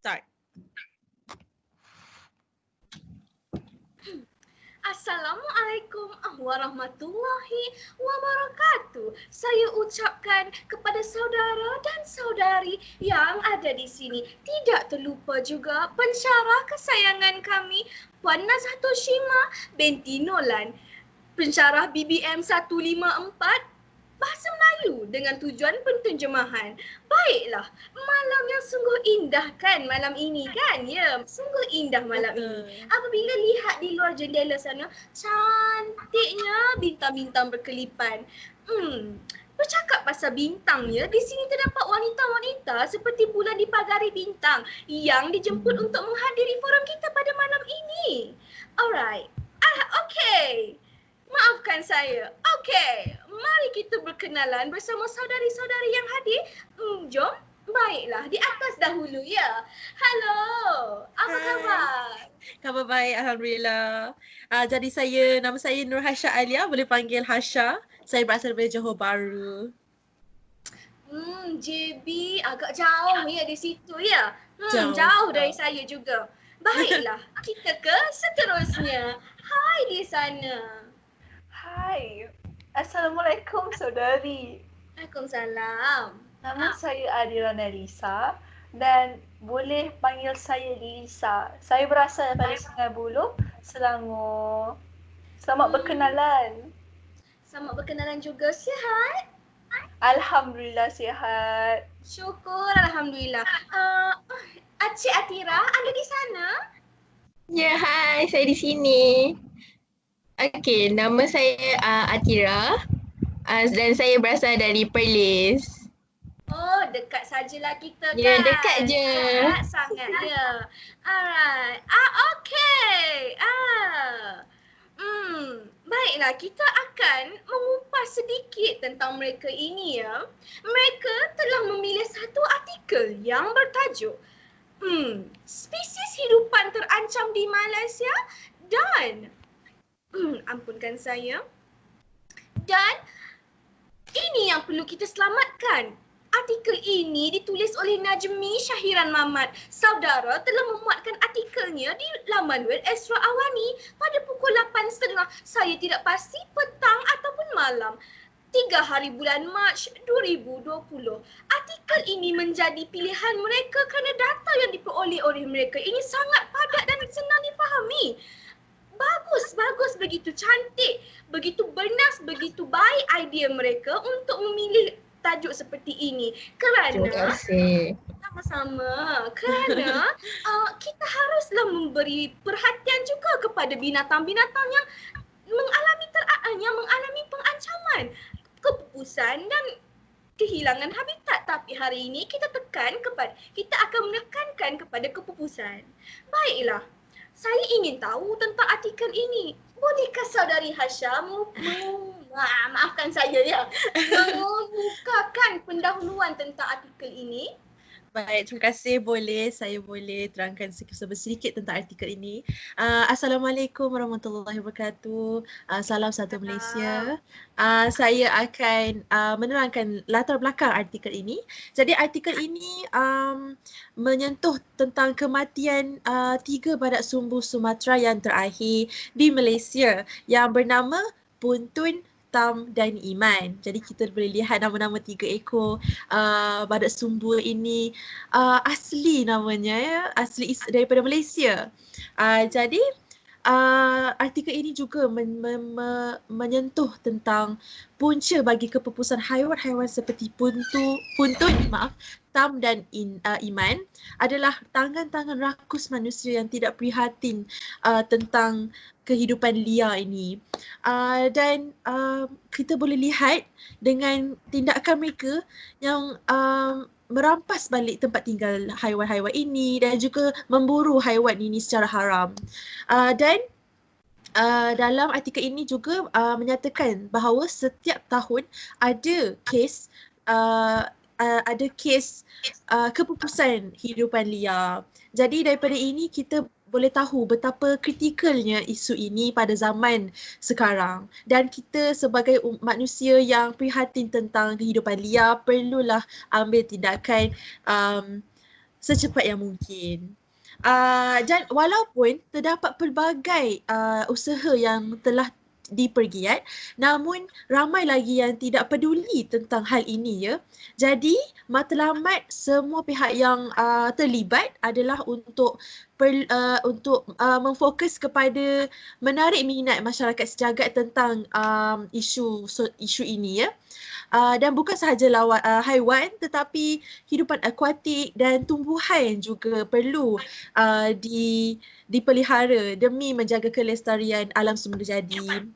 Start. Assalamualaikum warahmatullahi wabarakatuh. Saya ucapkan kepada saudara dan saudari yang ada di sini. Tidak terlupa juga pensyarah kesayangan kami, Puan Nazhatul Shima binti Nolan. Pensyarah BBM 154 Bahasa Melayu dengan tujuan penterjemahan. Baiklah, malam yang sungguh indah kan malam ini kan? Ya, sungguh indah malam ini. Apabila lihat di luar jendela sana, cantiknya bintang-bintang berkelipan. Bercakap pasal bintang ya, di sini terdapat wanita-wanita seperti bulan di pagari bintang yang dijemput untuk menghadiri forum kita pada malam ini. Alright. Okay. Maafkan saya. Okey, mari kita berkenalan bersama saudari-saudari yang hadir. Jom. Baiklah, di atas dahulu ya. Halo, apa khabar? Khabar baik, Alhamdulillah. Jadi nama saya Nur Hasha Alia, boleh panggil Hasha. Saya berasal dari Johor Bahru. JB agak jauh ya di situ ya. Jauh. Jauh dari saya juga. Baiklah, kita ke seterusnya. Hai di sana. Hai, Assalamualaikum saudari. Waalaikumsalam. Nama saya Adira Nelisa dan boleh panggil saya Lisa. Saya berasal daripada Sungai Buloh, Selangor. Selamat berkenalan. Selamat berkenalan juga. Sihat? Alhamdulillah sihat. Syukur, Alhamdulillah. Acik Atira, Anda di sana? Ya, hai, saya di sini. Okey, nama saya Atira dan saya berasal dari Perlis. Oh, dekat sajalah kita kan? Ya, dekat je. Dekat sangat, ya. Alright. Okay. Baiklah, kita akan mengupas sedikit tentang mereka ini ya. Mereka telah memilih satu artikel yang bertajuk Spesies hidupan terancam di Malaysia dan ampunkan saya. Dan ini yang perlu kita selamatkan. Artikel ini ditulis oleh Najmi Syahiran Mamat. Saudara telah memuatkan artikelnya di laman web Astro Awani pada pukul 8.30. Saya tidak pasti petang ataupun malam. 3 hari bulan Mac 2020. Artikel ini menjadi pilihan mereka kerana data yang diperoleh oleh mereka ini sangat padat dan senang difahami. Bagus, begitu cantik, begitu bernas, begitu baik idea mereka untuk memilih tajuk seperti ini. Kerana Terima kasih. sama-sama. Kerana kita haruslah memberi perhatian juga kepada binatang-binatang yang mengalami pengancaman, kepupusan dan kehilangan habitat. Tapi hari ini kita akan menekankan kepada kepupusan. Baiklah. Saya ingin tahu tentang artikel ini. Bolehkah saudari Hasha maafkan saya ya, membukakan pendahuluan tentang artikel ini? Baik, terima kasih. Saya boleh terangkan sedikit tentang artikel ini. Assalamualaikum warahmatullahi wabarakatuh. Salam satu Malaysia. Saya akan menerangkan latar belakang artikel ini. Jadi artikel ini menyentuh tentang kematian 3 badak sumbu Sumatera yang terakhir di Malaysia yang bernama Puntun, Tam dan Iman. Jadi kita boleh lihat nama-nama 3 ekor badak sumbu ini asli namanya ya, asli daripada Malaysia. Jadi artikel ini juga menyentuh tentang punca bagi kepupusan haiwan-haiwan seperti puntun, Tam dan Iman adalah tangan-tangan rakus manusia yang tidak prihatin tentang kehidupan liar ini. Dan kita boleh lihat dengan tindakan mereka yang merampas balik tempat tinggal haiwan-haiwan ini dan juga memburu haiwan ini secara haram. Dan dalam artikel ini juga menyatakan bahawa setiap tahun ada kes kepupusan hidupan liar. Jadi daripada ini kita boleh tahu betapa kritikalnya isu ini pada zaman sekarang, dan kita sebagai manusia yang prihatin tentang kehidupan liar perlulah ambil tindakan secepat yang mungkin. Dan walaupun terdapat pelbagai usaha yang telah dipergiat, namun ramai lagi yang tidak peduli tentang hal ini ya. Jadi matlamat semua pihak yang terlibat adalah untuk memfokus kepada menarik minat masyarakat sejagat tentang isu ini ya. Dan bukan sahaja haiwan tetapi hidupan akuatik dan tumbuhan juga perlu dipelihara demi menjaga kelestarian alam semula jadi.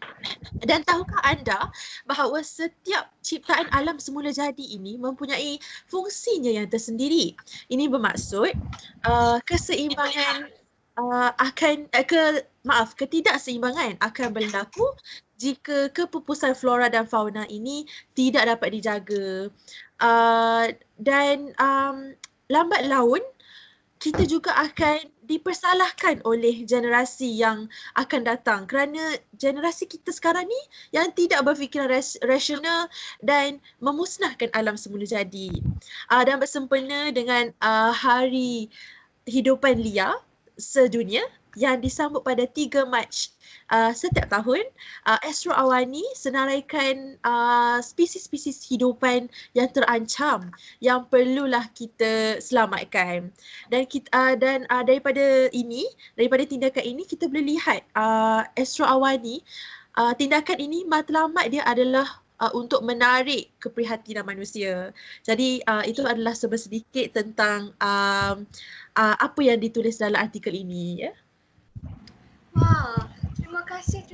Dan tahukah anda bahawa setiap ciptaan alam semula jadi ini mempunyai fungsinya yang tersendiri. Ini bermaksud keseimbangan ketidakseimbangan akan berlaku jika kepupusan flora dan fauna ini tidak dapat dijaga. Dan lambat laun kita juga akan dipersalahkan oleh generasi yang akan datang kerana generasi kita sekarang ni yang tidak berfikiran rasional dan memusnahkan alam semula jadi. Dan bersempena dengan Hari Hidupan Liar Sedunia yang disambut pada 3 Mac setiap tahun, Astro Awani senaraikan spesies-spesies hidupan yang terancam yang perlulah kita selamatkan. Dan daripada tindakan ini kita boleh lihat Astro Awani, tindakan ini matlamat dia adalah untuk menarik keprihatinan manusia. Jadi itu adalah sedikit tentang apa yang ditulis dalam artikel ini ya. Wah, terima kasih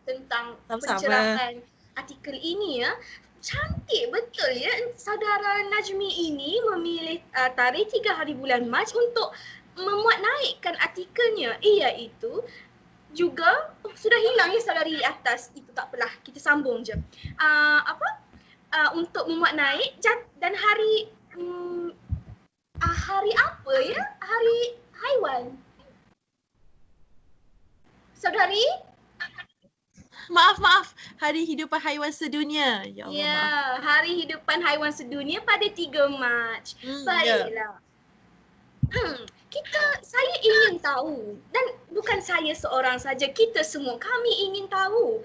tentang Sama-sama. pencerahan artikel ini ya. Cantik betul ya saudara Najmi ini memilih tarikh 3 hari bulan Mac untuk memuat naikkan artikelnya, iaitu juga sudah hilang ya saudari di atas, itu tak apalah, kita sambung je. Untuk memuat naik dan hari apa ya? Hari haiwan. Saudari? Maaf. Hari Hidupan Haiwan Sedunia. Ya Allah. Ya, Maaf. Hari Hidupan Haiwan Sedunia pada 3 Mac. Baiklah. Saya ingin tahu, dan bukan saya seorang saja, kita semua, kami ingin tahu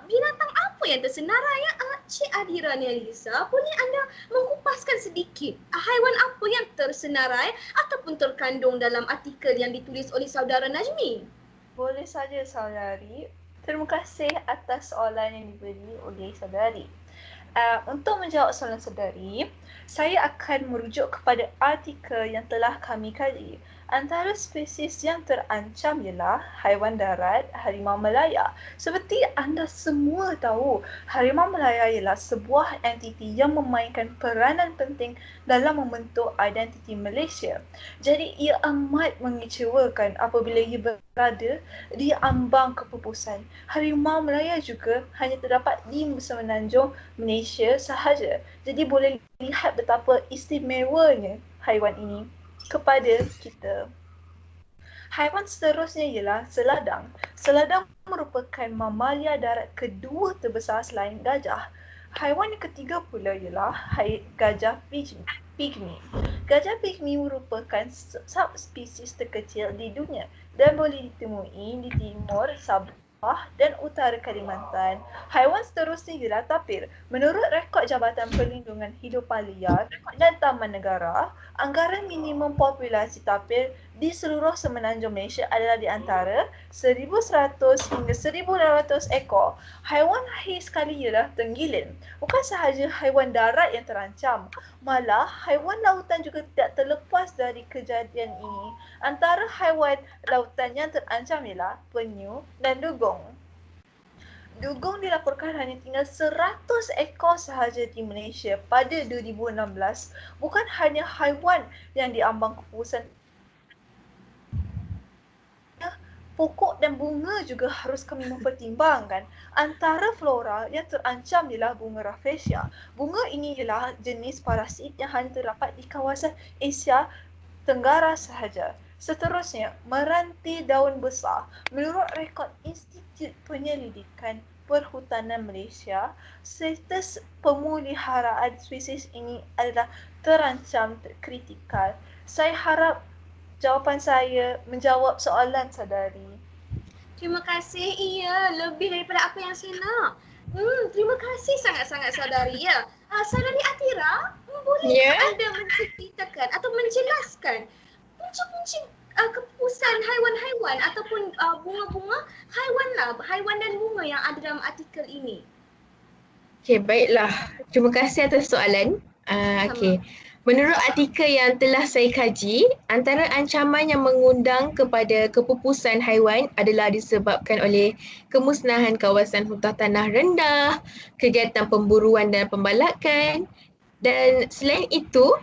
binatang apa yang tersenarai ya? Cik Adira Nelisa, boleh anda mengkupaskan sedikit haiwan apa yang tersenarai ataupun terkandung dalam artikel yang ditulis oleh saudara Najmi? Boleh saja saudari. Terima kasih atas soalan yang diberi oleh saudari. Untuk menjawab soalan saudari, saya akan merujuk kepada artikel yang telah kami kaji. Antara spesies yang terancam ialah haiwan darat, harimau Malaya. Seperti anda semua tahu, harimau Malaya ialah sebuah entiti yang memainkan peranan penting dalam membentuk identiti Malaysia. Jadi ia amat mengecewakan apabila ia berada di ambang kepupusan. Harimau Malaya juga hanya terdapat di semenanjung Malaysia sahaja. Jadi boleh lihat betapa istimewanya haiwan ini kepada kita. Haiwan seterusnya ialah seladang. Seladang merupakan mamalia darat kedua terbesar selain gajah. Haiwan yang ketiga pula ialah gajah pygmy. Gajah pygmy merupakan subspesies terkecil di dunia dan boleh ditemui di timur Sabah dan utara Kalimantan. Haiwan seterusnya ialah tapir. Menurut rekod Jabatan Perlindungan Hidupan Liar dan Taman Negara, anggaran minimum populasi tapir di seluruh semenanjung Malaysia adalah di antara 1,100 hingga 1,200 ekor. Haiwan akhir sekali ialah tenggilin. Bukan sahaja haiwan darat yang terancam, malah haiwan lautan juga tidak terlepas dari kejadian ini. Antara haiwan lautan yang terancam ialah penyu dan dugong. Dugong dilaporkan hanya tinggal 100 ekor sahaja di Malaysia pada 2016. Bukan hanya haiwan yang diambang kepupusan, pokok dan bunga juga harus kami mempertimbangkan. Antara flora yang terancam ialah bunga rafflesia. Bunga ini ialah jenis parasit yang hanya terdapat di kawasan Asia Tenggara sahaja. Seterusnya, meranti daun besar. Menurut rekod Institut Penyelidikan Perhutanan Malaysia, status pemeliharaan spesies ini adalah terancam kritikal. Saya harap jawapan saya menjawab soalan saudari. Terima kasih. Iya, lebih daripada apa yang saya nak. Terima kasih sangat-sangat saudari. Ya, saudari Atira, boleh Ya. anda menceritakan atau menjelaskan punca-punca kepupusan haiwan-haiwan ataupun bunga-bunga haiwan dan bunga yang ada dalam artikel ini? Okey, baiklah. Terima kasih atas soalan. Okey. Menurut artikel yang telah saya kaji, antara ancaman yang mengundang kepada kepupusan haiwan adalah disebabkan oleh kemusnahan kawasan hutan tanah rendah, kegiatan pemburuan dan pembalakan, dan selain itu,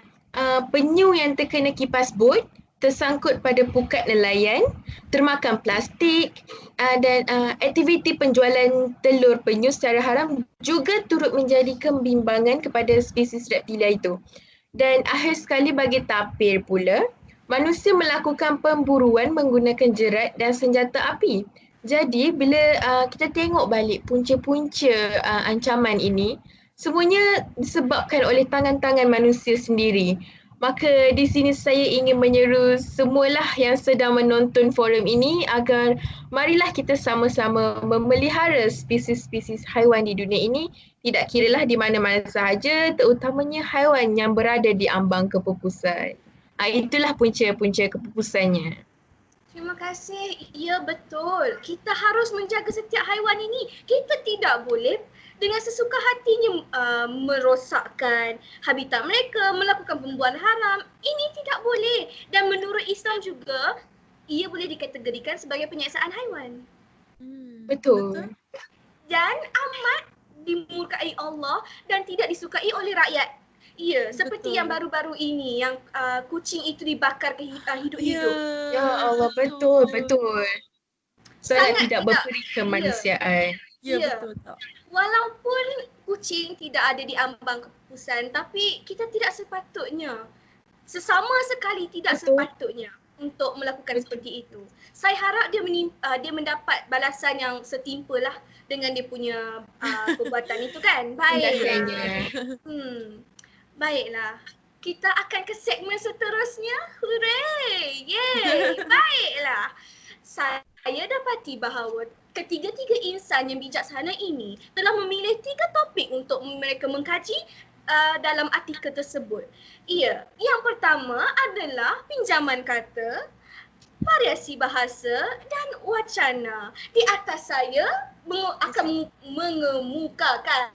penyu yang terkena kipas bot, tersangkut pada pukat nelayan, termakan plastik, dan aktiviti penjualan telur penyu secara haram juga turut menjadi kebimbangan kepada spesies reptilia itu. Dan akhir sekali bagi tapir pula, manusia melakukan pemburuan menggunakan jerat dan senjata api. Jadi bila kita tengok balik punca-punca ancaman ini, semuanya disebabkan oleh tangan-tangan manusia sendiri. Maka di sini saya ingin menyeru semualah yang sedang menonton forum ini agar marilah kita sama-sama memelihara spesies-spesies haiwan di dunia ini, tidak kiralah di mana-mana sahaja, terutamanya haiwan yang berada di ambang kepupusan. Itulah punca-punca kepupusannya. Terima kasih. Ya, betul. Kita harus menjaga setiap haiwan ini. Kita tidak boleh dengan sesuka hatinya merosakkan habitat mereka, melakukan pembuangan haram. Ini tidak boleh. Dan menurut Islam juga, ia boleh dikategorikan sebagai penyiksaan haiwan. Betul. Dan amat dimurkai Allah dan tidak disukai oleh rakyat. Ya, seperti Betul. yang baru-baru ini yang kucing itu dibakar hidup-hidup. Ya Allah, betul. Sangat Sangat tidak tidak. berperi kemanusiaan. Ya, Ya. betul tak. Walaupun kucing tidak ada di ambang kepupusan, tapi kita tidak sepatutnya, sesama sekali tidak Betul. sepatutnya untuk melakukan seperti itu. Saya harap dia mendapat balasan yang setimpa lah dengan dia punya perbuatan itu kan. Baiklah. Tindakannya. Baiklah. Kita akan ke segmen seterusnya. Hooray! Yeay! Baiklah. Saya dapati bahawa ketiga-tiga insan yang bijaksana ini telah memilih 3 topik untuk mereka mengkaji dalam artikel tersebut. Ya, yang pertama adalah pinjaman kata, variasi bahasa dan wacana. Di atas saya akan mengemukakan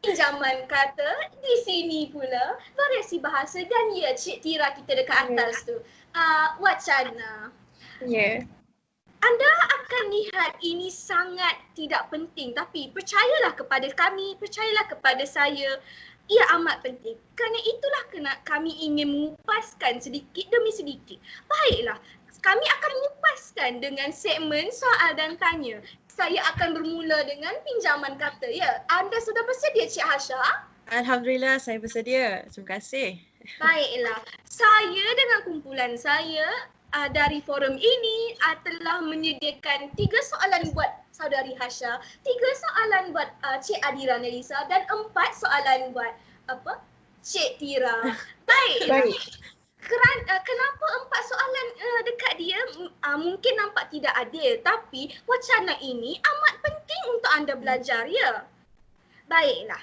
pinjaman kata, di sini pula variasi bahasa dan ya Cik Tira kita dekat atas tu. Wacana. Ya. Anda akan lihat ini sangat tidak penting, tapi percayalah kepada kami, percayalah kepada saya, ia amat penting. Kerana itulah kami ingin mengupaskan sedikit demi sedikit. Baiklah, kami akan mengupaskan dengan segmen soal dan tanya. Saya akan bermula dengan pinjaman kata. Ya, anda sudah bersedia Cik Hasha? Alhamdulillah, saya bersedia. Terima kasih. Baiklah, saya dengan kumpulan saya dari forum ini telah menyediakan 3 soalan buat saudari Hasha, 3 soalan buat Cik Adira Nelisa dan 4 soalan buat Cik Tira. Baiklah. Baik. Kenapa 4 soalan dekat dia mungkin nampak tidak adil, tapi wacana ini amat penting untuk anda belajar, ya. Baiklah.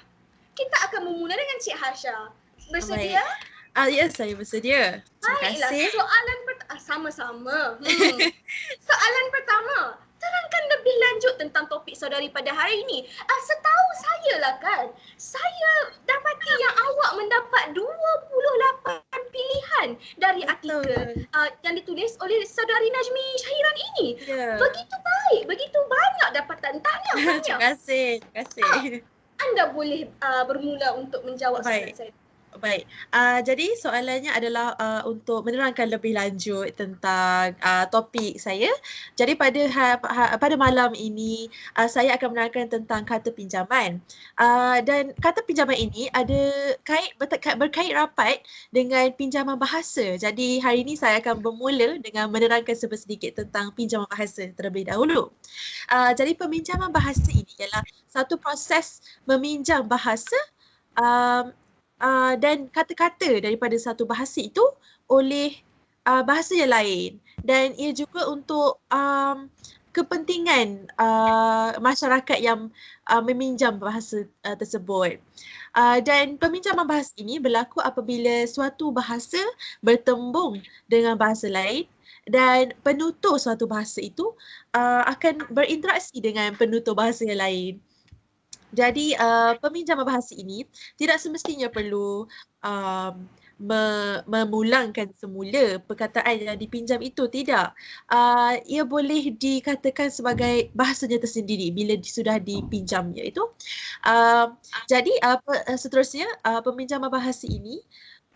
Kita akan memula dengan Cik Hasha. Bersedia? Ya, saya bersedia. Terima Baiklah, kasih. soalan sama-sama. Soalan pertama, terangkan lebih lanjut tentang topik saudari pada hari ini. Setahu saya lah kan, saya dapati yang awak mendapat 28 pilihan dari artikel yang ditulis oleh saudari Najmi Syahiran ini. Ya. Begitu baik, begitu banyak dapatan. Tahniah. Terima kasih. Anda boleh bermula untuk menjawab soalan saya. Baik, jadi soalannya adalah untuk menerangkan lebih lanjut tentang topik saya. Jadi pada malam ini saya akan menerangkan tentang kata pinjaman. Dan kata pinjaman ini ada berkait rapat dengan pinjaman bahasa. Jadi hari ini saya akan bermula dengan menerangkan sedikit tentang pinjaman bahasa terlebih dahulu. Jadi peminjaman bahasa ini ialah satu proses meminjam bahasa dan kata-kata daripada satu bahasa itu oleh bahasa yang lain, dan ia juga untuk kepentingan masyarakat yang meminjam bahasa tersebut. Dan peminjaman bahasa ini berlaku apabila suatu bahasa bertembung dengan bahasa lain dan penutur suatu bahasa itu akan berinteraksi dengan penutur bahasa yang lain. Jadi peminjaman bahasa ini tidak semestinya perlu memulangkan semula perkataan yang dipinjam itu, tidak. Ia boleh dikatakan sebagai bahasanya tersendiri bila sudah dipinjam, iaitu. Jadi seterusnya peminjaman bahasa ini,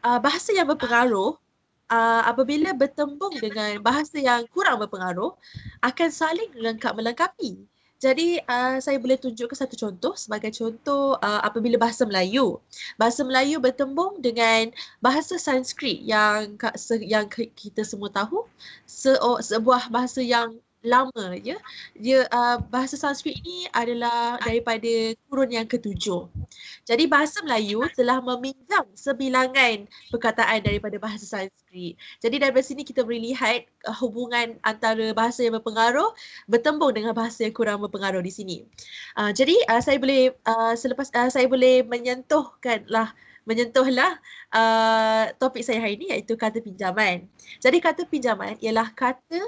bahasa yang berpengaruh apabila bertembung dengan bahasa yang kurang berpengaruh akan saling melengkapi. Jadi saya boleh tunjukkan satu contoh. Sebagai contoh, apabila bahasa Melayu. Bahasa Melayu bertembung dengan bahasa Sanskrit yang kita semua tahu, sebuah bahasa yang lama, ya. Bahasa Sanskrit ini adalah daripada kurun yang ketujuh. Jadi bahasa Melayu telah meminjam sebilangan perkataan daripada bahasa Sanskrit. Jadi dari sini kita boleh lihat hubungan antara bahasa yang berpengaruh bertembung dengan bahasa yang kurang berpengaruh di sini. Jadi saya boleh saya boleh menyentuhlah topik saya hari ini, iaitu kata pinjaman. Jadi kata pinjaman ialah kata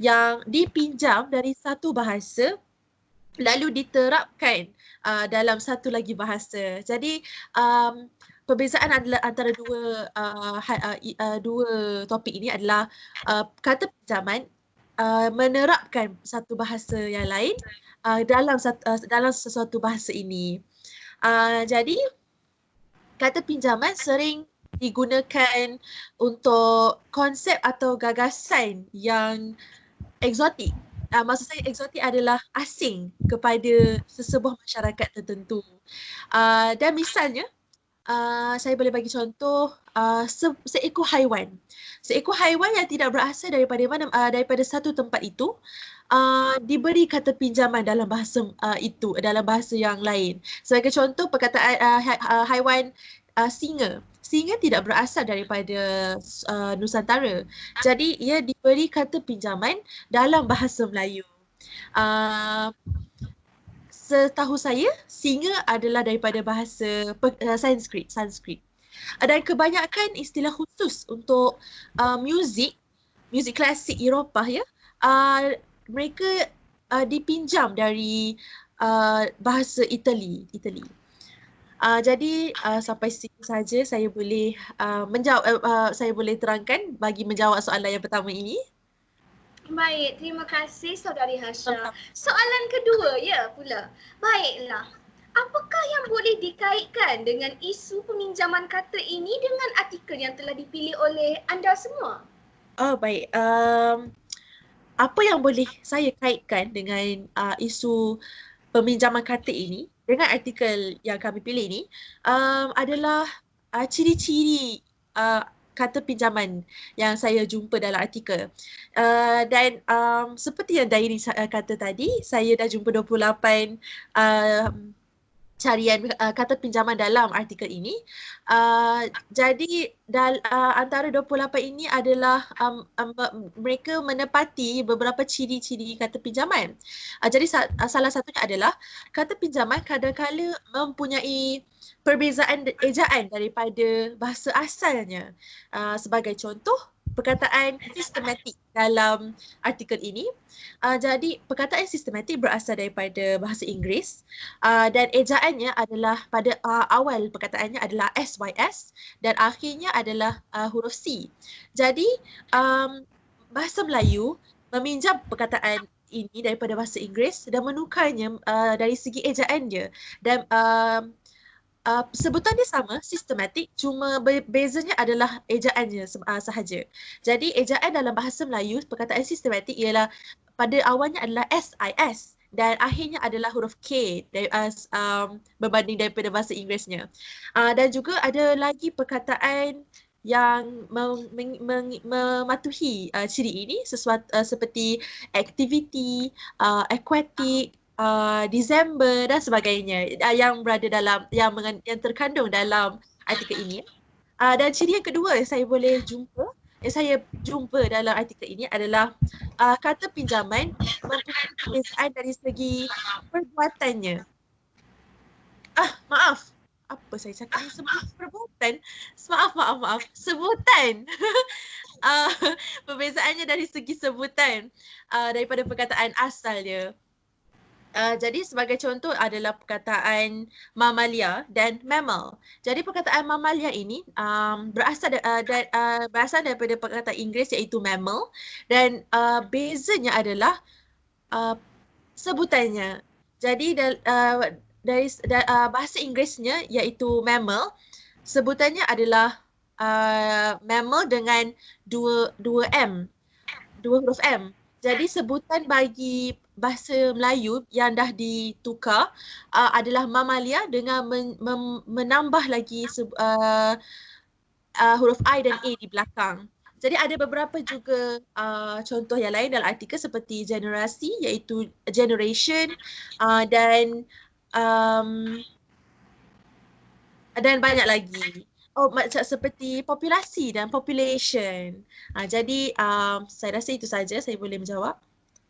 yang dipinjam dari satu bahasa lalu diterapkan dalam satu lagi bahasa. Jadi perbezaan adalah antara dua topik ini adalah kata pinjaman menerapkan satu bahasa yang lain dalam sesuatu bahasa ini. Jadi kata pinjaman sering digunakan untuk konsep atau gagasan yang eksotik. Maksud saya eksotik adalah asing kepada sesebuah masyarakat tertentu. Dan misalnya, saya boleh bagi contoh seekor haiwan. Seekor haiwan yang tidak berasal daripada satu tempat itu diberi kata pinjaman dalam bahasa itu, dalam bahasa yang lain. Sebagai contoh, perkataan haiwan singa. Singa tidak berasal daripada Nusantara. Jadi ia diberi kata pinjaman dalam bahasa Melayu. Setahu saya, singa adalah daripada bahasa Sanskrit. Dan kebanyakan istilah khusus untuk muzik klasik Eropah, ya, mereka dipinjam dari bahasa Itali. Jadi sampai sini saja saya boleh saya boleh terangkan bagi menjawab soalan yang pertama ini. Baik, terima kasih Saudari Hasha. Soalan kedua pula. Baiklah. Apakah yang boleh dikaitkan dengan isu peminjaman kata ini dengan artikel yang telah dipilih oleh anda semua? Oh, baik. Apa yang boleh saya kaitkan dengan isu peminjaman kata ini dengan artikel yang kami pilih ni adalah ciri-ciri kata pinjaman yang saya jumpa dalam artikel. Dan seperti yang Dairi kata tadi, saya dah jumpa 28 carian kata pinjaman dalam artikel ini. Jadi antara 28 ini adalah mereka menepati beberapa ciri-ciri kata pinjaman. Jadi salah satunya adalah kata pinjaman kadang-kala mempunyai perbezaan ejaan daripada bahasa asalnya. Sebagai contoh, perkataan sistematik dalam artikel ini. Jadi perkataan sistematik berasal daripada bahasa Inggeris dan ejaannya adalah pada awal perkataannya adalah SYS dan akhirnya adalah huruf C. Jadi bahasa Melayu meminjam perkataan ini daripada bahasa Inggeris dan menukarnya dari segi ejaan dia. Dan sebutan dia sama, sistematik, cuma bezanya adalah ejaannya sahaja. Jadi ejaan dalam bahasa Melayu, perkataan sistematik ialah pada awalnya adalah SIS dan akhirnya adalah huruf K berbanding daripada bahasa Inggerisnya. Dan juga ada lagi perkataan yang mematuhi ciri ini seperti aktiviti, aquatic, Disember dan sebagainya yang berada dalam yang terkandung dalam artikel ini. Dan ciri yang kedua yang saya jumpa dalam artikel ini adalah kata pinjaman mempunyai perbezaan dari segi perbuatannya. Maaf. Apa saya cakap ni? Perbuatan? Maaf. Sebutan. Perbezaannya dari segi sebutan daripada perkataan asalnya. Jadi sebagai contoh adalah perkataan mamalia dan mammal. Jadi perkataan mamalia ini berasal daripada perkataan Inggeris iaitu mammal dan bezanya adalah sebutannya. Jadi dari bahasa Inggerisnya iaitu mammal, sebutannya adalah mammal dengan dua huruf M. Jadi sebutan bagi bahasa Melayu yang dah ditukar adalah mamalia dengan menambah lagi huruf I dan A di belakang. Jadi ada beberapa juga contoh yang lain dalam artikel seperti generasi iaitu generation dan banyak lagi. Macam seperti populasi dan population. Jadi saya rasa itu saja saya boleh menjawab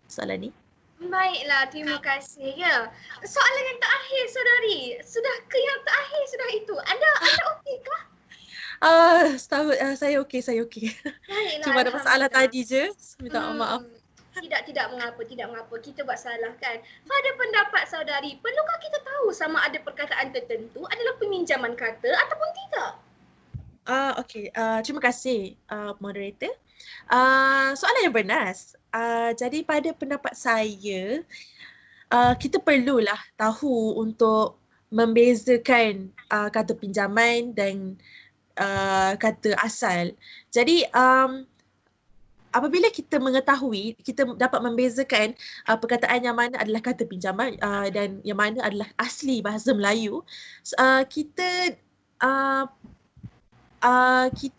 soalan ni. Baiklah, terima kasih ya. Soalan yang terakhir saudari. Sudah ke yang terakhir sudah itu. Anda okey-kah? Saya okey. Baiklah, Cuma ada masalah tadi je. Minta maaf. Tidak mengapa. Kita buat salah kan. Pada pendapat saudari, perlukah kita tahu sama ada perkataan tertentu adalah peminjaman kata ataupun tidak? Okey, terima kasih moderator. Soalan yang bernas. Jadi pada pendapat saya, kita perlulah tahu untuk membezakan kata pinjaman dan kata asal. Jadi apabila kita mengetahui, kita dapat membezakan perkataan yang mana adalah kata pinjaman dan yang mana adalah asli bahasa Melayu, kita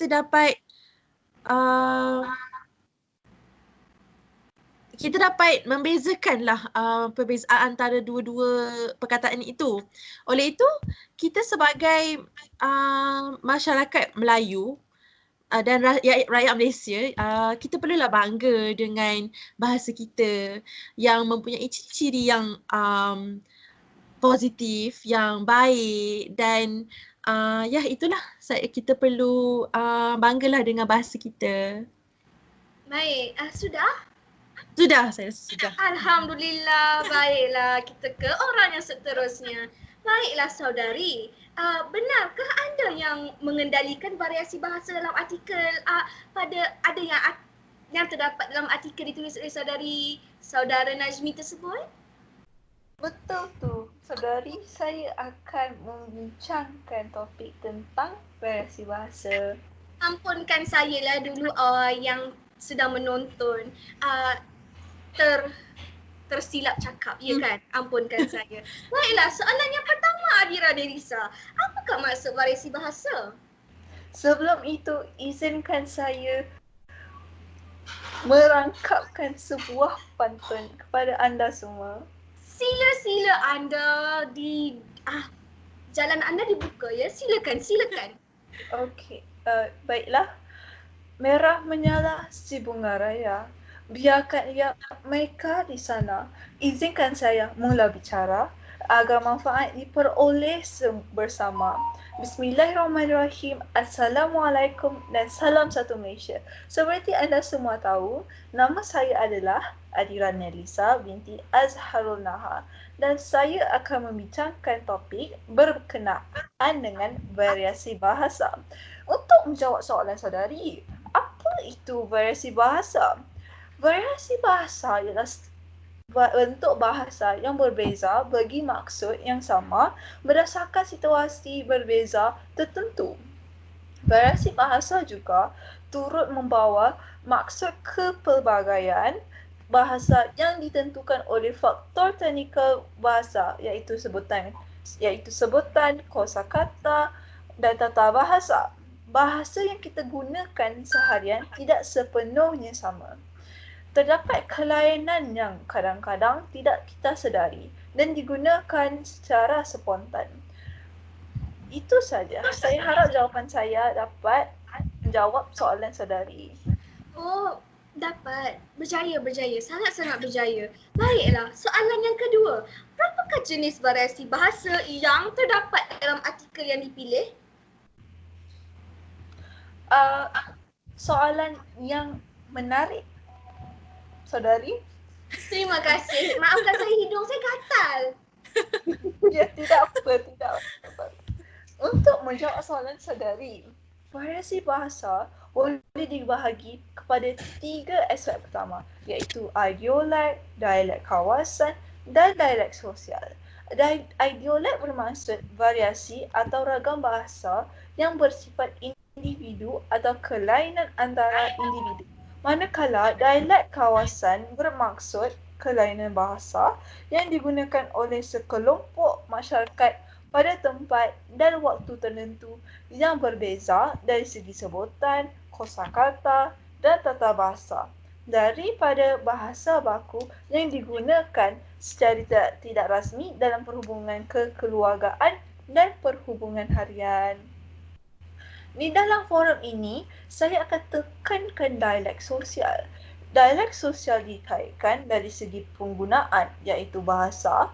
dapat membezakanlah perbezaan antara dua-dua perkataan itu. Oleh itu, kita sebagai masyarakat Melayu dan rakyat Malaysia, kita perlulah bangga dengan bahasa kita yang mempunyai ciri-ciri yang positif, yang baik dan itulah kita perlu banggalah dengan bahasa kita. Baik, sudah? Sudah, saya rasa sudah. Alhamdulillah, baiklah. Kita ke orang yang seterusnya. Baiklah saudari, benarkah anda yang mengendalikan variasi bahasa dalam artikel ada yang terdapat dalam artikel ditulis oleh saudara Najmi tersebut? Betul tu, saudari. Saya akan membincangkan topik tentang variasi bahasa. Ampunkan saya lah dulu yang sedang menonton tersilap cakap, ya kan? Ampunkan saya. Baiklah, soalan yang pertama Adira Derisa. Apakah maksud variasi bahasa? Sebelum itu, izinkan saya merangkapkan sebuah pantun kepada anda semua. Sila anda jalan anda dibuka ya. Silakan. Okey, baiklah. Merah menyala si bunga raya. Biarkan ia mereka di sana. Izinkan saya mula bicara agar manfaat diperoleh bersama. Bismillahirrahmanirrahim. Assalamualaikum dan salam satu Malaysia. Seperti anda semua tahu, nama saya adalah Adira Nelisa binti Azharul Nahar dan saya akan membincangkan topik berkenaan dengan variasi bahasa. Untuk menjawab soalan saudari, apa itu variasi bahasa? Variasi bahasa ialah bentuk bahasa yang berbeza bagi maksud yang sama berdasarkan situasi berbeza tertentu. Variasi bahasa juga turut membawa maksud kepelbagaian bahasa yang ditentukan oleh faktor teknikal bahasa iaitu sebutan, kosakata dan tata bahasa. Bahasa yang kita gunakan seharian tidak sepenuhnya sama. Terdapat kelainan yang kadang-kadang tidak kita sedari dan digunakan secara spontan. Itu saja. Saya harap jawapan saya dapat menjawab soalan saudari. Oh, dapat. Berjaya. Sangat-sangat berjaya. Baiklah, soalan yang kedua. Berapakah jenis variasi bahasa yang terdapat dalam artikel yang dipilih? Soalan yang menarik, saudari. Terima kasih. Maafkan saya, hidung saya gatal. Ya, tidak apa. Untuk menjawab soalan saudari, variasi bahasa boleh dibahagi kepada 3 aspek pertama, iaitu ideolek, dialek kawasan dan dialek sosial. Ideolek bermaksud variasi atau ragam bahasa yang bersifat individu atau kelainan antara individu. Manakala dialek kawasan bermaksud kelainan bahasa yang digunakan oleh sekelompok masyarakat pada tempat dan waktu tertentu yang berbeza dari segi sebutan, kosakata dan tata bahasa daripada bahasa baku yang digunakan secara tidak rasmi dalam perhubungan kekeluargaan dan perhubungan harian. Di dalam forum ini, saya akan tekankan dialek sosial. Dialek sosial dikaitkan dari segi penggunaan, iaitu bahasa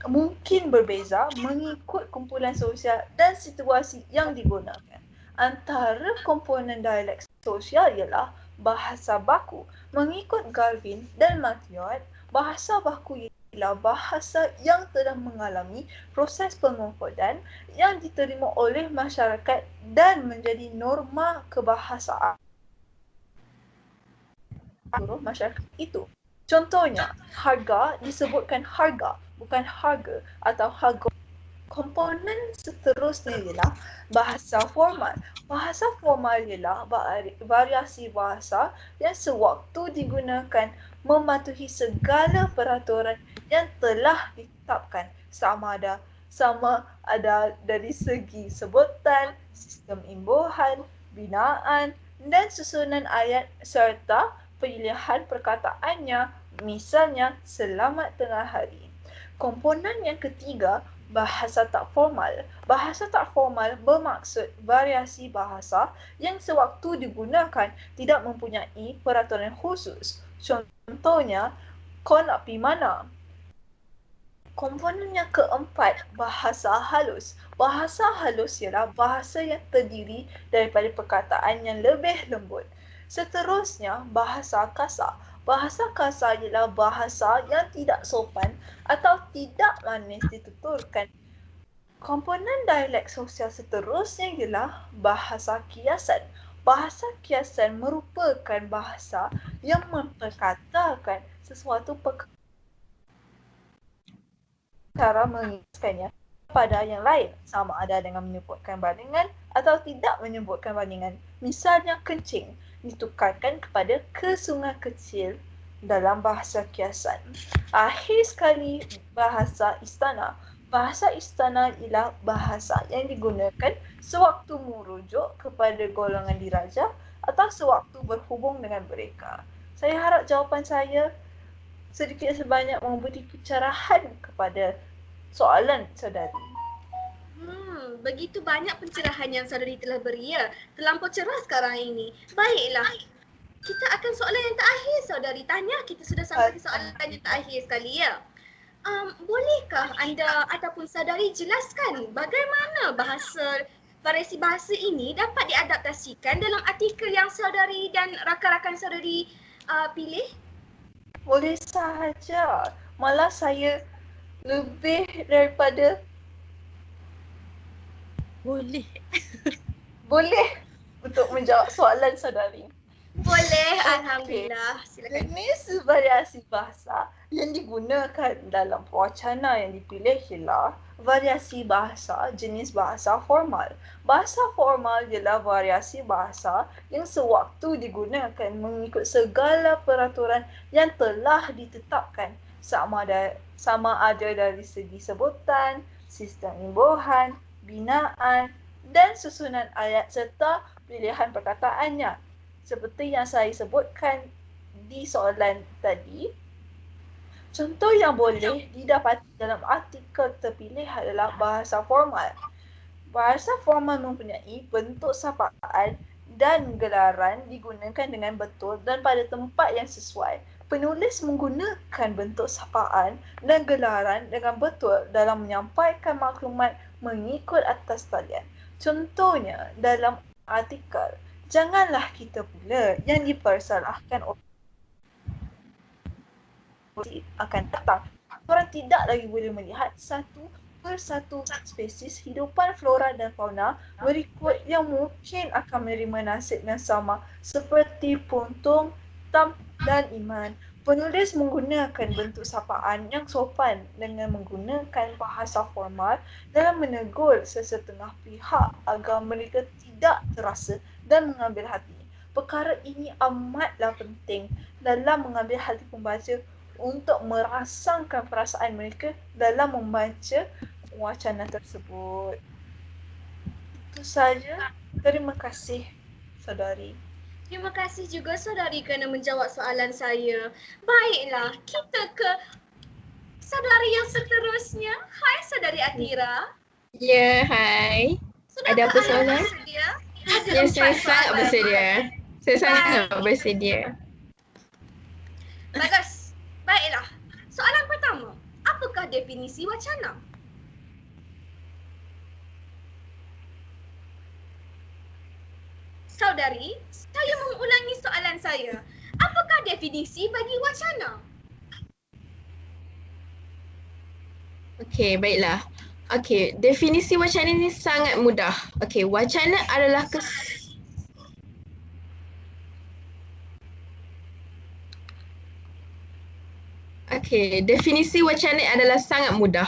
mungkin berbeza mengikut kumpulan sosial dan situasi yang digunakan. Antara komponen dialek sosial ialah bahasa baku. Mengikut Galvin dan Mathiot, bahasa baku ialah bahasa yang telah mengalami proses pengokodan yang diterima oleh masyarakat dan menjadi norma kebahasaan seluruh masyarakat itu. Contohnya, harga disebutkan harga, bukan harga atau harga. Komponen seterusnya ialah bahasa formal. Bahasa formal ialah variasi bahasa yang sewaktu digunakan mematuhi segala peraturan yang telah ditetapkan sama ada dari segi sebutan, sistem imbuhan, binaan dan susunan ayat serta pilihan perkataannya, misalnya selamat tengah hari. Komponen yang ketiga, bahasa tak formal. Bahasa tak formal bermaksud variasi bahasa yang sewaktu digunakan tidak mempunyai peraturan khusus. Contohnya, kau nak pergi mana? Komponen yang keempat, bahasa halus. Bahasa halus ialah bahasa yang terdiri daripada perkataan yang lebih lembut. Seterusnya, bahasa kasar. Bahasa kasar ialah bahasa yang tidak sopan atau tidak manis dituturkan. Komponen dialek sosial seterusnya ialah bahasa kiasan. Bahasa kiasan merupakan bahasa yang memperkatakan sesuatu cara mengiaskannya pada yang lain, sama ada dengan menyebutkan bandingan atau tidak menyebutkan bandingan. Misalnya kencing ditukarkan kepada ke sungai kecil dalam bahasa kiasan. Akhir sekali, bahasa istana. Bahasa istana ialah bahasa yang digunakan sewaktu merujuk kepada golongan diraja atau sewaktu berhubung dengan mereka. Saya harap jawapan saya sedikit sebanyak memberi pencerahan kepada soalan saudari. Begitu banyak pencerahan yang saudari telah beri ya. Terlampau cerah sekarang ini. Baiklah. Kita akan soalan yang terakhir saudari tanya. Kita sudah sampai ke soalan yang terakhir sekali ya. Bolehkah anda ataupun saudari jelaskan bagaimana variasi bahasa ini dapat diadaptasikan dalam artikel yang saudari dan rakan-rakan saudari pilih? Boleh sahaja. Malah saya lebih daripada Boleh. boleh untuk menjawab soalan saudari. Boleh, Alhamdulillah. Silakan. Jenis variasi bahasa yang digunakan dalam wacana yang dipilih ialah variasi bahasa jenis bahasa formal. Bahasa formal ialah variasi bahasa yang sewaktu digunakan mengikut segala peraturan yang telah ditetapkan sama ada dari segi sebutan, sistem imbuhan, binaan dan susunan ayat serta pilihan perkataannya. Seperti yang saya sebutkan di soalan tadi, Contoh yang boleh didapati dalam artikel terpilih adalah bahasa formal. Bahasa formal mempunyai bentuk sapaan dan gelaran digunakan dengan betul dan pada tempat yang sesuai. Penulis menggunakan bentuk sapaan dan gelaran dengan betul dalam menyampaikan maklumat mengikut atas talian. Contohnya dalam artikel, janganlah kita pula yang dipersalahkan akan datang. Orang tidak lagi boleh melihat satu persatu spesies hidupan flora dan fauna berikut yang mungkin akan menerima nasib yang sama seperti puntung, tam dan iman. Penulis menggunakan bentuk sapaan yang sopan dengan menggunakan bahasa formal dalam menegur sesetengah pihak agar mereka tidak terasa dan mengambil hati. Perkara ini amatlah penting dalam mengambil hati pembaca untuk merangsangkan perasaan mereka dalam membaca wacana tersebut. Itu saja. Terima kasih, saudari. Terima kasih juga saudari kerana menjawab soalan saya. Baiklah, kita ke saudari yang seterusnya. Hai saudari Atira. Ya, hai. Ada apa soalan? Bersedia? Ya, saya sangat bersedia. Saya sangat bersedia. Bagus. Baiklah. Soalan pertama. Apakah definisi wacana? Saudari, saya mengulangi soalan saya. Apakah definisi bagi wacana? Okey, baiklah. Okey, definisi wacana ini sangat mudah. Okey, wacana adalah Okey, definisi wacana adalah sangat mudah.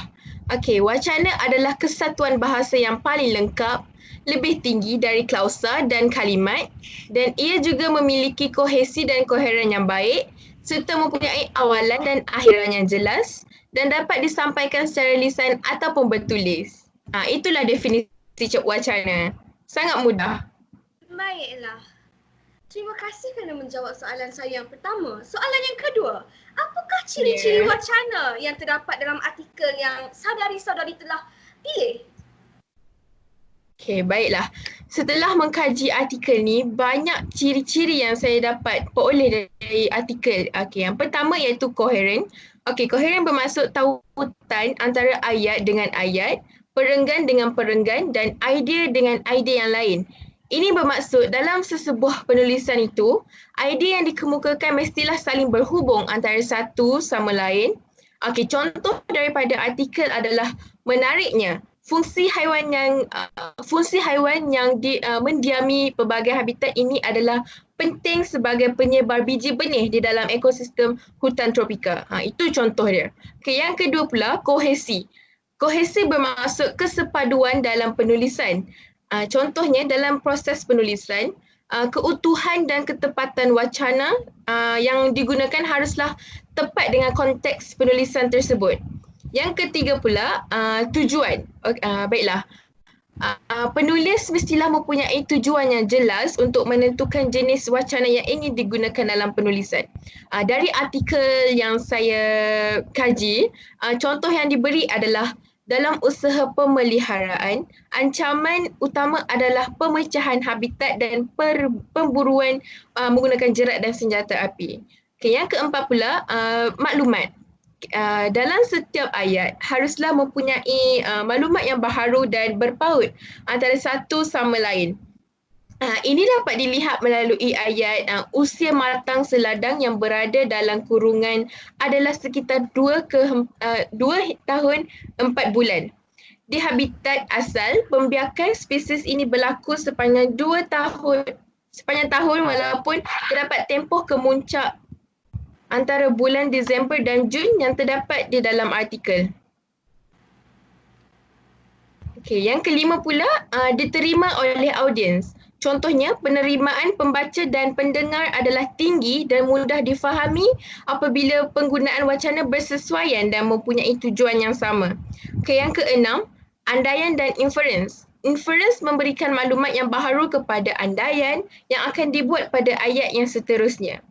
Okey, wacana adalah kesatuan bahasa yang paling lengkap, lebih tinggi dari klausa dan kalimat, dan ia juga memiliki kohesi dan koheren yang baik, serta mempunyai awalan dan akhiran yang jelas, dan dapat disampaikan secara lisan ataupun bertulis. Itulah definisi wacana. Sangat mudah. Baiklah. Terima kasih kerana menjawab soalan saya yang pertama. Soalan yang kedua. Apakah ciri-ciri wacana yang terdapat dalam artikel yang saudari-saudari telah pilih? Okey, baiklah. Setelah mengkaji artikel ni, banyak ciri-ciri yang saya dapat peroleh dari artikel. Okey, yang pertama iaitu koheren. Okey, koheren bermaksud tautan antara ayat dengan ayat, perenggan dengan perenggan dan idea dengan idea yang lain. Ini bermaksud dalam sesebuah penulisan itu, idea yang dikemukakan mestilah saling berhubung antara satu sama lain. Okey, contoh daripada artikel adalah menariknya fungsi haiwan yang mendiami pelbagai habitat ini adalah penting sebagai penyebar biji benih di dalam ekosistem hutan tropika. Itu contoh dia. Okey, yang kedua pula kohesi. Kohesi bermaksud kesepaduan dalam penulisan. Contohnya dalam proses penulisan, keutuhan dan ketepatan wacana yang digunakan haruslah tepat dengan konteks penulisan tersebut. Yang ketiga pula, tujuan. Baiklah. Penulis mestilah mempunyai tujuan yang jelas untuk menentukan jenis wacana yang ingin digunakan dalam penulisan. Dari artikel yang saya kaji, contoh yang diberi adalah dalam usaha pemeliharaan, ancaman utama adalah pemecahan habitat dan pemburuan menggunakan jerat dan senjata api. Okay, yang keempat pula, maklumat. Dalam setiap ayat haruslah mempunyai maklumat yang baharu dan berpaut antara satu sama lain. Ini dapat dilihat melalui ayat usia matang seladang yang berada dalam kurungan adalah sekitar 2 tahun 4 bulan. Di habitat asal, pembiakan spesies ini berlaku sepanjang tahun walaupun terdapat tempoh kemuncak antara bulan Disember dan Jun yang terdapat di dalam artikel. Okey, yang kelima pula diterima oleh audiens. Contohnya, penerimaan pembaca dan pendengar adalah tinggi dan mudah difahami apabila penggunaan wacana bersesuaian dan mempunyai tujuan yang sama. Okey, yang keenam, andaian dan inference. Inference memberikan maklumat yang baharu kepada andaian yang akan dibuat pada ayat yang seterusnya.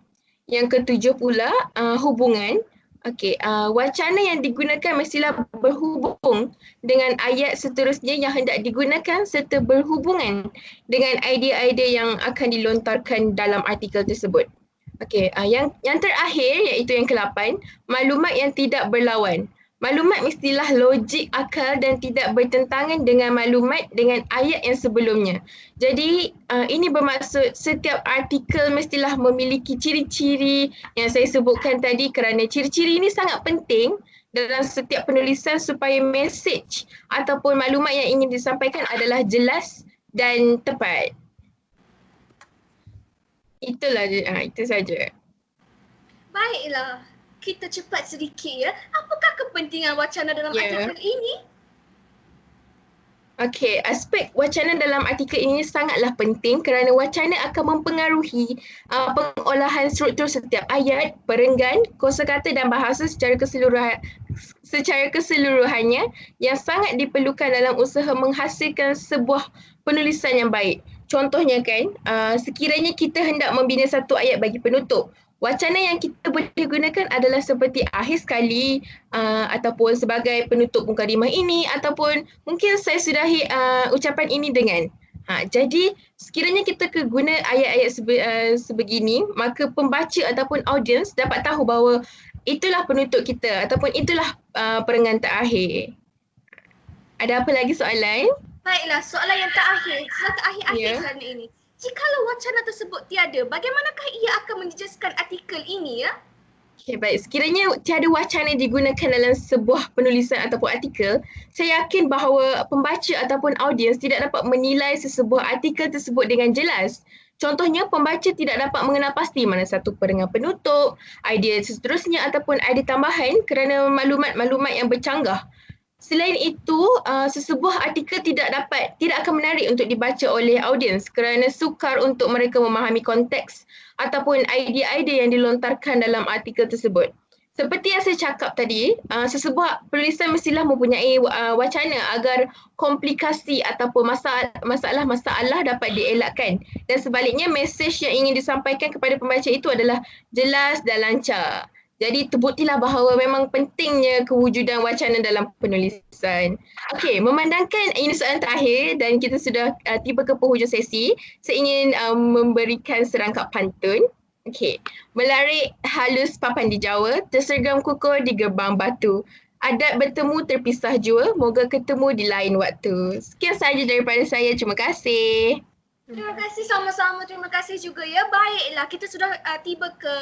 Yang ketujuh pula, hubungan. Okey, wacana yang digunakan mestilah berhubung dengan ayat seterusnya yang hendak digunakan serta berhubungan dengan idea-idea yang akan dilontarkan dalam artikel tersebut. Okey, yang terakhir iaitu yang ke-8, maklumat yang tidak berlawan. Maklumat mestilah logik, akal dan tidak bertentangan dengan maklumat dengan ayat yang sebelumnya. Jadi ini bermaksud setiap artikel mestilah memiliki ciri-ciri yang saya sebutkan tadi kerana ciri-ciri ini sangat penting dalam setiap penulisan supaya mesej ataupun maklumat yang ingin disampaikan adalah jelas dan tepat. Itulah itu saja. Baiklah, kita cepat sedikit ya. Apakah kepentingan wacana dalam artikel ini? Okey, aspek wacana dalam artikel ini sangatlah penting kerana wacana akan mempengaruhi pengolahan struktur setiap ayat, perenggan, kosakata dan bahasa secara keseluruhannya yang sangat diperlukan dalam usaha menghasilkan sebuah penulisan yang baik. Contohnya kan, sekiranya kita hendak membina satu ayat bagi penutup, wacana yang kita boleh gunakan adalah seperti akhir sekali ataupun sebagai penutup mukadimah ini ataupun mungkin saya sudahi ucapan ini dengan. Jadi sekiranya kita guna ayat-ayat sebegini, maka pembaca ataupun audiens dapat tahu bahawa itulah penutup kita ataupun itulah perenggan terakhir. Ada apa lagi soalan? Baiklah, soalan yang terakhir, kerana ini. Jikalau wacana tersebut tiada, bagaimanakah ia akan menjejaskan artikel ini ya? Okay, baik. Sekiranya tiada wacana digunakan dalam sebuah penulisan ataupun artikel, saya yakin bahawa pembaca ataupun audiens tidak dapat menilai sesebuah artikel tersebut dengan jelas. Contohnya, pembaca tidak dapat mengenal pasti mana satu perenggan penutup, idea seterusnya ataupun idea tambahan kerana maklumat-maklumat yang bercanggah. Selain itu, sesebuah artikel tidak akan menarik untuk dibaca oleh audiens kerana sukar untuk mereka memahami konteks ataupun idea-idea yang dilontarkan dalam artikel tersebut. Seperti yang saya cakap tadi, sesebuah penulisan mestilah mempunyai wacana agar komplikasi ataupun masalah-masalah dapat dielakkan. Dan sebaliknya, mesej yang ingin disampaikan kepada pembaca itu adalah jelas dan lancar. Jadi terbuktilah bahawa memang pentingnya kewujudan wacana dalam penulisan. Okey, memandangkan ini soalan terakhir dan kita sudah tiba ke penghujung sesi, saya ingin memberikan serangkap pantun. Okey, melarik halus papan di Jawa, tersergam kukur di gerbang batu. Adat bertemu terpisah jua, moga ketemu di lain waktu. Sekian sahaja daripada saya, terima kasih. Terima kasih sama-sama, terima kasih juga ya. Baiklah, kita sudah tiba ke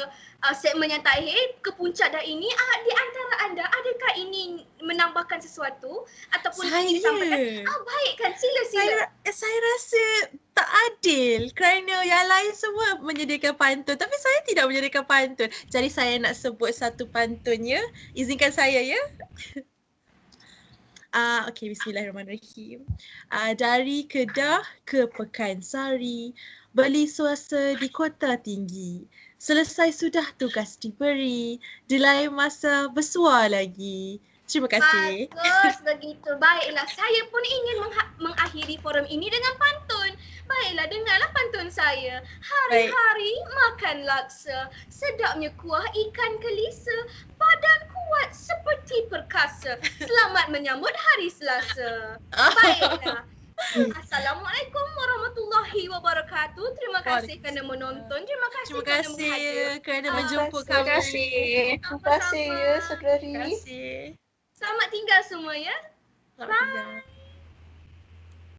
segmen yang terakhir, ke puncak dah ini. Di antara anda, adakah ini menambahkan sesuatu ataupun ingin disampaikan? Baik kan, sila. Saya rasa tak adil kerana yang lain semua menyediakan pantun tapi saya tidak menyediakan pantun. Jadi saya nak sebut satu pantun ya. Izinkan saya ya. Okey, bismillahirrahmanirrahim. Dari Kedah ke Pekansari, beli suasa di kota tinggi. Selesai sudah tugas diberi, di lain masa bersuar lagi. Terima kasih. Bagus begitu. Baiklah, saya pun ingin mengakhiri forum ini dengan pantun. Baiklah, dengarlah pantun saya. Hari-hari makan laksa, sedapnya kuah ikan kelisa, badan kuat seperti perkasa. Selamat menyambut hari Selasa. Baiklah. Assalamualaikum warahmatullahi wabarakatuh. Terima kasih kerana menonton. Terima kasih kerana menghadir. Kerana menjemput kami. Terima kasih. Terima kasih ya, saudari. Terima kasih. Selamat tinggal semua ya. Selamat tinggal.